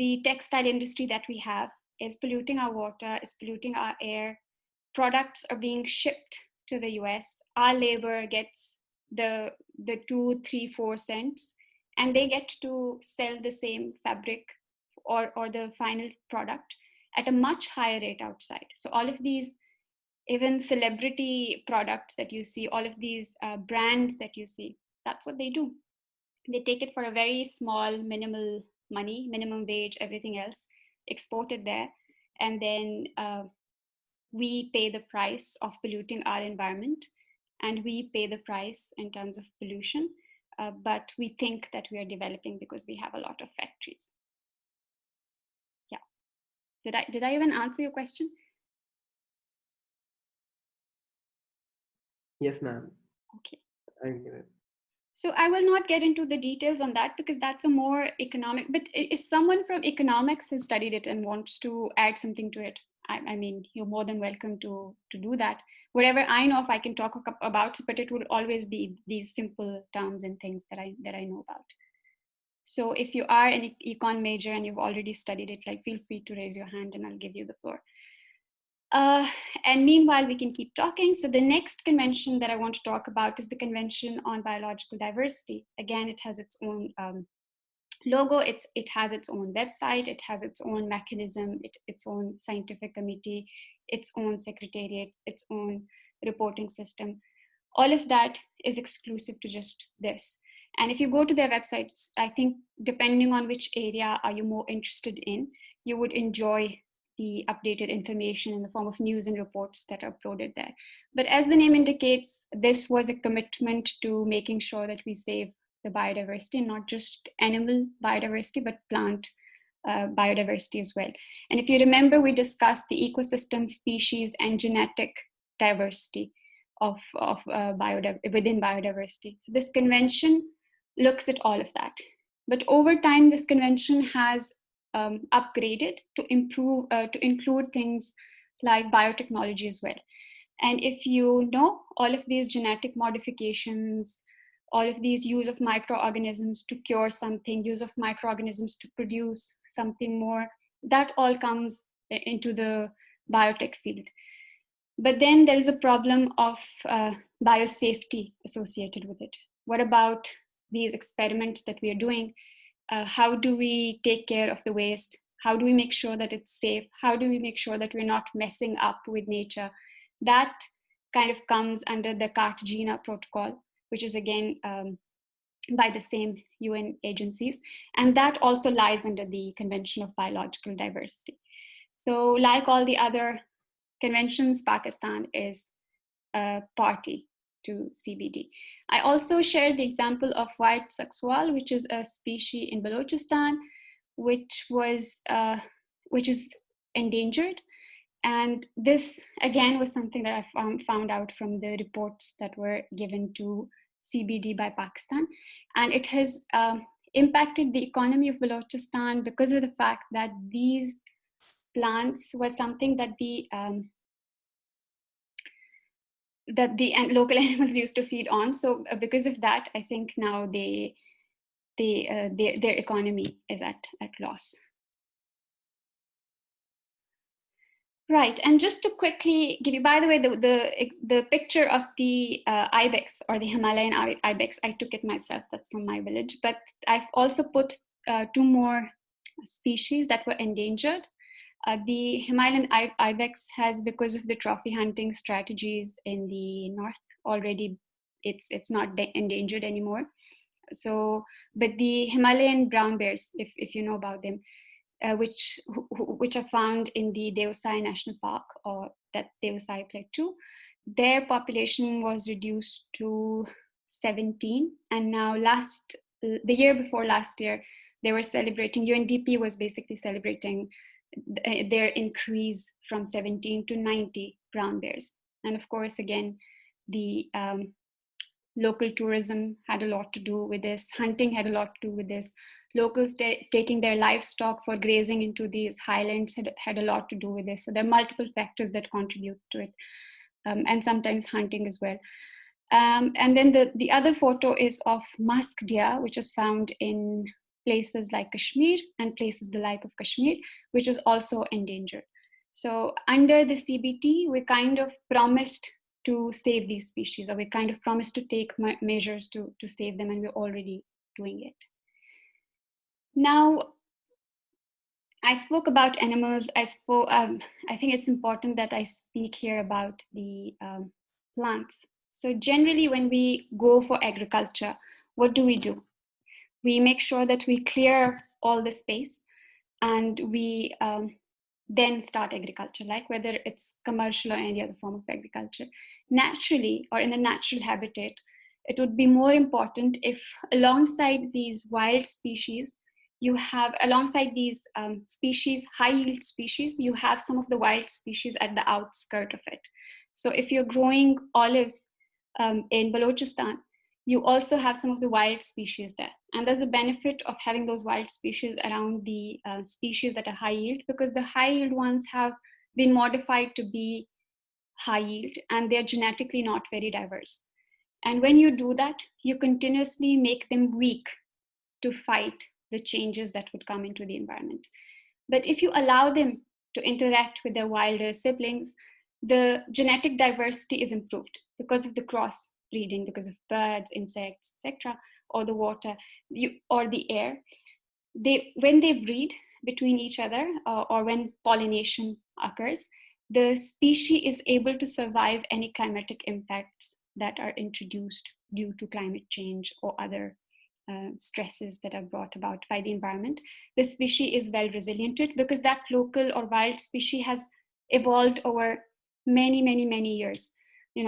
the textile industry that we have is polluting our water, is polluting our air. Products are being shipped to the US. Our labor gets the 2, 3, 4 cents, and they get to sell the same fabric or the final product at a much higher rate outside. So all of these, even celebrity products that you see, all of these brands that you see, that's what they do. They take it for a very small, minimal money, minimum wage, everything else, export it there, and then we pay the price of polluting our environment, and we pay the price in terms of pollution, but we think that we are developing because we have a lot of factories. Did I even answer your question? Yes, ma'am. Okay. I get it. So I will not get into the details on that because that's a more economic, but if someone from economics has studied it and wants to add something to it, I mean, you're more than welcome to do that. Whatever I know if I can talk about, but it will always be these simple terms and things that I know about. So if you are an econ major and you've already studied it, like, feel free to raise your hand and I'll give you the floor. And meanwhile, we can keep talking. So the next convention that I want to talk about is the Convention on Biological Diversity. Again, it has its own logo, it has its own website, it has its own mechanism, its own scientific committee, its own secretariat, its own reporting system. All of that is exclusive to just this. And if you go to their websites, I think depending on which area are you more interested in, you would enjoy the updated information in the form of news and reports that are uploaded there. But as the name indicates, this was a commitment to making sure that we save the biodiversity, not just animal biodiversity, but plant biodiversity as well. And if you remember, we discussed the ecosystem, species, and genetic diversity of within biodiversity. So this convention looks at all of that. But over time, this convention has upgraded to include things like biotechnology as well. And if you know, all of these genetic modifications, all of these use of microorganisms to cure something, use of microorganisms to produce something more, that all comes into the biotech field. But then there is a problem of biosafety associated with it. What about these experiments that we are doing? How do we take care of the waste? How do we make sure that it's safe? How do we make sure that we're not messing up with nature? That kind of comes under the Cartagena Protocol, which is again by the same UN agencies. And that also lies under the Convention of Biological Diversity. So like all the other conventions, Pakistan is a party to CBD. I also shared the example of white saxwal, which is a species in Balochistan, which is endangered. And this again was something that I found out from the reports that were given to CBD by Pakistan. And it has impacted the economy of Balochistan because of the fact that these plants were something that the local animals used to feed on. So because of that, I think now their economy is at loss. Right, and just to quickly give you, by the way, the picture of the ibex, or the Himalayan ibex, I took it myself. That's from my village. But I've also put 2 more species that were endangered. The Himalayan ibex has, because of the trophy hunting strategies in the north, already it's not endangered anymore. So, but the Himalayan brown bears, if you know about them, which are found in the Deosai National Park, or that Deosai Plateau, their population was reduced to 17, and now the year before last year, they were celebrating. UNDP was basically celebrating their increase from 17 to 90 brown bears. And of course, again, the local tourism had a lot to do with this. Hunting had a lot to do with this. Locals taking their livestock for grazing into these highlands had a lot to do with this. So there are multiple factors that contribute to it, and sometimes hunting as well. And then the other photo is of musk deer, which is found in places like Kashmir and places the like of Kashmir, which is also endangered. So under the CBT, we kind of promised to save these species, or we kind of promised to take measures to save them, and we're already doing it. Now, I spoke about animals. I think it's important that I speak here about the plants. So generally, when we go for agriculture, what do? We make sure that we clear all the space, and we then start agriculture, like whether it's commercial or any other form of agriculture. Naturally, or in a natural habitat, it would be more important if alongside these wild species, you have, alongside these species, high yield species, you have some of the wild species at the outskirt of it. So if you're growing olives in Balochistan, you also have some of the wild species there. And there's a benefit of having those wild species around the species that are high yield, because the high yield ones have been modified to be high yield, and they're genetically not very diverse. And when you do that, you continuously make them weak to fight the changes that would come into the environment. But if you allow them to interact with their wilder siblings, the genetic diversity is improved because of the cross breeding, because of birds, insects, etc., or the water, or the air. When they breed between each other, or when pollination occurs, the species is able to survive any climatic impacts that are introduced due to climate change or other stresses that are brought about by the environment. The species is well resilient to it, because that local or wild species has evolved over many, many, many years,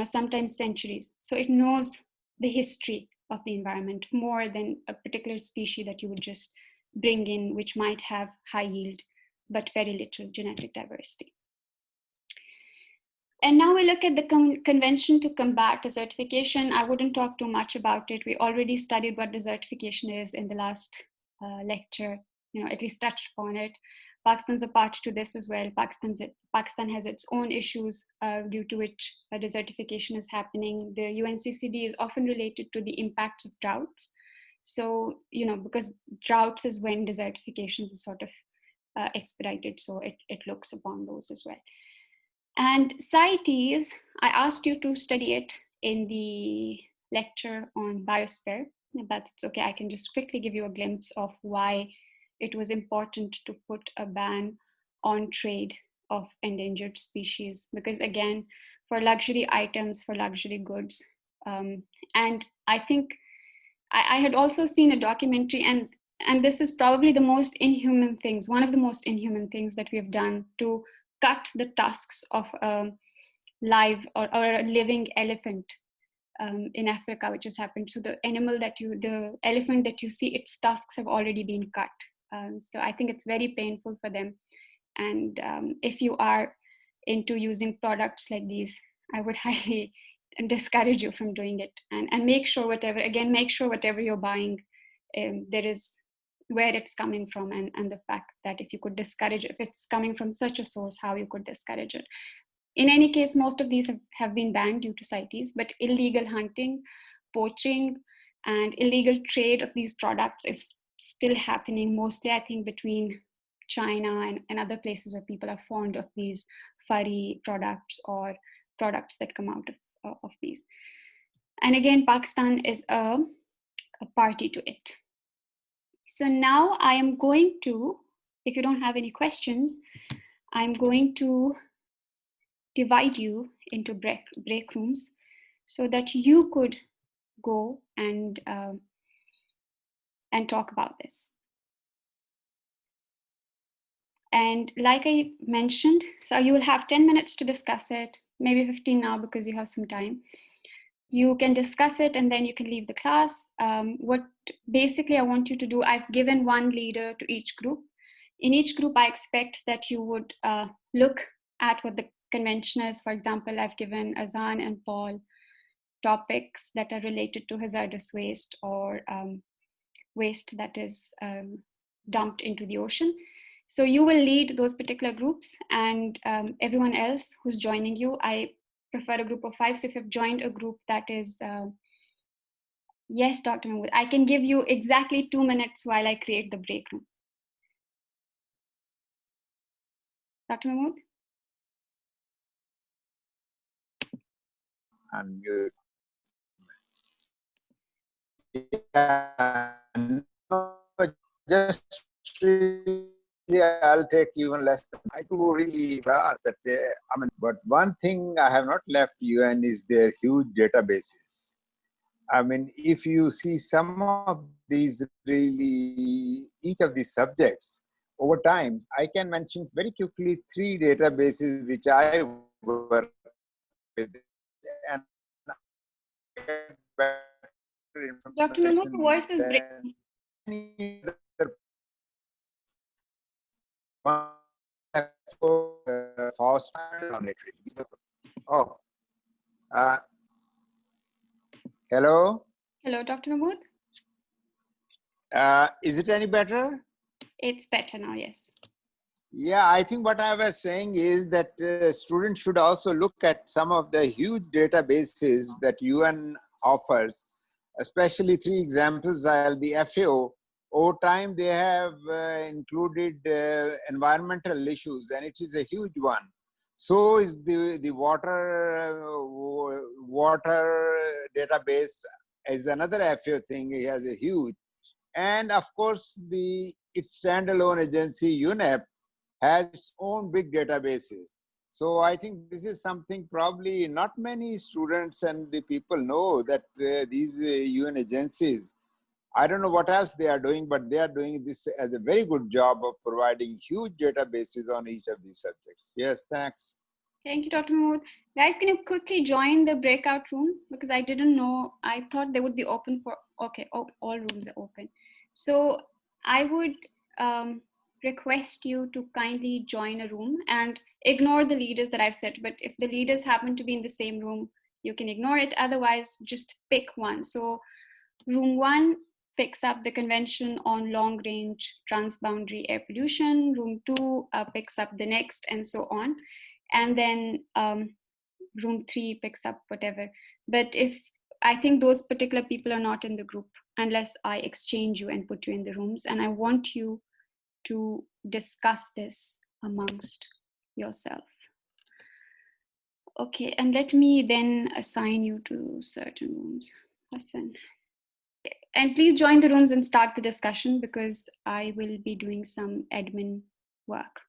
sometimes centuries. So it knows the history of the environment more than a particular species that you would just bring in, which might have high yield, but very little genetic diversity. And now we look at the Convention to Combat Desertification. I wouldn't talk too much about it. We already studied what desertification is in the last lecture, at least touched upon it. Pakistan's a party to this as well. Pakistan has its own issues due to which desertification is happening. The UNCCD is often related to the impacts of droughts. So, because droughts is when desertification is sort of expedited, so it looks upon those as well. And CITES, I asked you to study it in the lecture on biosphere, but it's okay, I can just quickly give you a glimpse of why it was important to put a ban on trade of endangered species. Because again, for luxury items, for luxury goods, and I think I had also seen a documentary, and this is probably the most inhuman things, one of the most inhuman things that we have done, to cut the tusks of a live or a living elephant in Africa, which has happened. So the elephant that you see, its tusks have already been cut. So I think it's very painful for them. And if you are into using products like these, I would highly discourage you from doing it. And make sure whatever you're buying there is where it's coming from, and the fact that if you could discourage, if it's coming from such a source, how you could discourage it. In any case, most of these have been banned due to CITES, but illegal hunting, poaching, and illegal trade of these products is still happening, mostly I think between China and other places where people are fond of these furry products or products that come out of these. And again, Pakistan is a party to it. So now I am going to, if you don't have any questions, I'm going to divide you into break rooms so that you could go and talk about this. And like I mentioned, so you will have 10 minutes to discuss it, maybe 15 now because you have some time. You can discuss it and then you can leave the class. What basically I want you to do, I've given one leader to each group. In each group, I expect that you would look at what the convention is. For example, I've given Azan and Paul topics that are related to hazardous waste or waste that is dumped into the ocean. So you will lead those particular groups, and everyone else who's joining you, I prefer a group of 5. So if you've joined a group that is, yes, Dr. Mahmood, I can give you exactly 2 minutes while I create the break room. Dr. Mahmood? Unmute. Yeah, no, just really, I'll take even less than. I do really fast that I mean, but one thing I have not left UN is their huge databases. I mean, if you see some of these really, each of these subjects over time, I can mention very quickly 3 databases which I work with, and get better Dr. Mahmood, information your voice is breaking. than any other one. On it really. Oh, uh, hello. Hello, Dr. Mahmood. Is it any better? It's better now, yes. Yeah, I think what I was saying is that students should also look at some of the huge databases that UN offers, especially 3 examples. The FAO, over time they have included environmental issues, and it is a huge one. So is the water database is another FAO thing. It has a huge, and of course its standalone agency UNEP has its own big databases. So I think this is something probably not many students and the people know, that these UN agencies, I don't know what else they are doing, but they are doing this as a very good job of providing huge databases on each of these subjects. Yes, thanks. Thank you, Dr. Mahmood. Guys, can you quickly join the breakout rooms? Because I didn't know, I thought they would be open for, okay, all rooms are open. So I would request you to kindly join a room and ignore the leaders that I've set. But if the leaders happen to be in the same room, you can ignore it. Otherwise, just pick one. So room 1 picks up the convention on long range transboundary air pollution. Room 2 picks up the next, and so on. And then room 3 picks up whatever. But if I think those particular people are not in the group unless I exchange you and put you in the rooms, and I want you to discuss this amongst yourself. Okay, and let me then assign you to certain rooms. Hassan. And please join the rooms and start the discussion because I will be doing some admin work.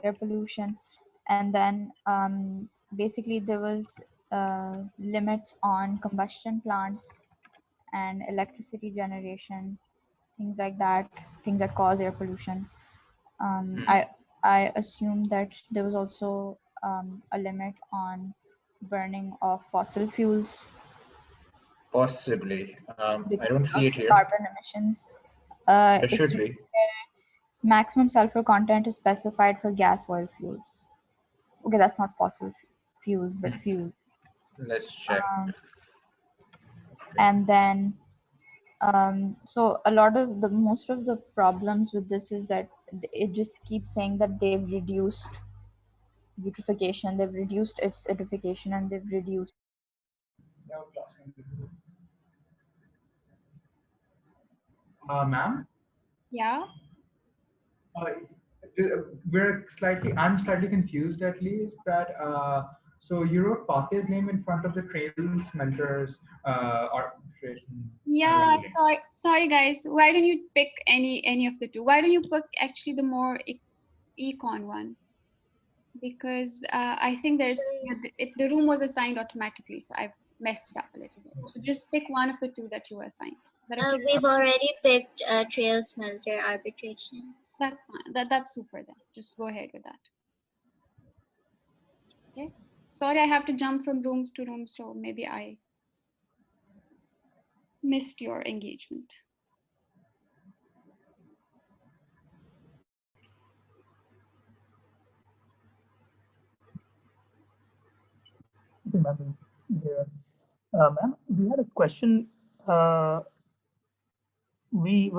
air pollution. And then basically there was limits on combustion plants and electricity generation, things like that, things that cause air pollution. I assume that there was also a limit on burning of fossil fuels Possibly. I because don't of see it the here. carbon emissions. There It's should be. maximum sulfur content is specified for gas oil fuels. Okay, that's not fossil fuels, but fuels. Let's check. And then so a lot of the most of the problems with this is that it just keeps saying that they've reduced beautification, they've reduced its edification, and they've reduced. Ma'am, Yeah. uh, I'm slightly confused at least that, so you wrote Fateh's name in front of the trail smelters arbitration Yeah, meeting. sorry guys. Why don't you pick any of the two? Why don't you pick actually the more econ one? Because I think the room was assigned automatically, so I've messed it up a little bit. So just pick one of the two that you were assigned. Is that okay? We've already picked trail smelter arbitrations. That's fine. That's super then. Just go ahead with that. Okay. Sorry, I have to jump from rooms to rooms, so maybe I missed your engagement. Ma'am, we had a question. We